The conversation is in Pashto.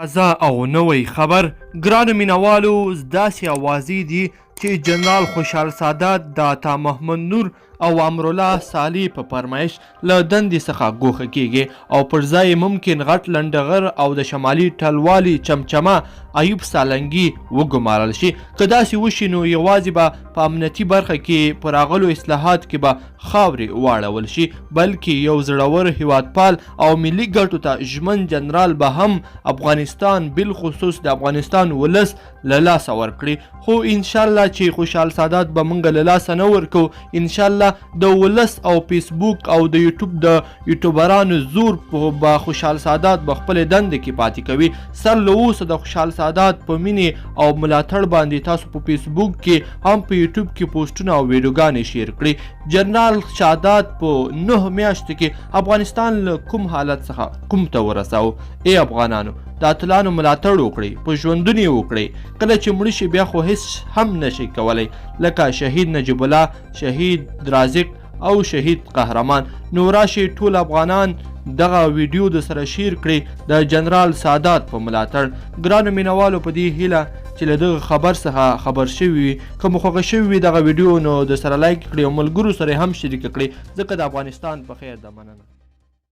تازه او نوی خبر ګرانو مینوالو داسې اوازې دي چې جنرال خوشحال سادات د عطا محمد نور او امرالله صالح په فرمایش له دندې څخه ګوښه کیږي او پر ځای ممکن غټ لنډغر او د شمالي ټلوالي چمچمه ایوب سالنګي وګمارل شي. که داسې وشي نو یوازې به په امنیتي برخه کې په راغلو اصلاحات کې به خاورې واړول شي، بلکې یو زړور هیوادپال او ملي ګټو ته ژمن جنرال به هم افغانستان بالخصوص د افغانستان ولس له لاسه ورکړي. خو انشاءالله چې خوشحال سادات به موږ له لاسه نه ورکو، انشاءالله د ولس او فیسبوک او د یوټیوب د یوټیوبرانو زور به خوشحال سادات به خپل دندې کې پاتې کوي. سر له اوسه د خوشحال سادات په مینې او ملاتړ باندې تاسو په فیسبوک کې هم په یوټیوب کې پوسټونه او ویډیوګانې شیر کړي. جنرال سادات په 9 میاشتو کې افغانستان له کوم حالت څخه کوم ته ورساو. ای افغانانو، د اتلانو ملاتړ وکړئ، په ژوندون یې وکړئ. کله چې مړه شي بیا خو هیڅ هم نشئ کولی، لکه شهید نجیب الله، شهید رازق او شهید قهرمان. نو راشئ ټول افغانان دغه ویډیو د سره شیر کړئ د جنرال سادات په ملاتړ. ګرانو مینوالو، په دې هیله چې له دغه خبر څخه خبر شوي وي، که مو خوښه شوي وي دغه ویډیو نو د سره لایک کړئ او ملګرو سره هم شریک کړئ، ځکه د افغانستان په خیر ده. مننه.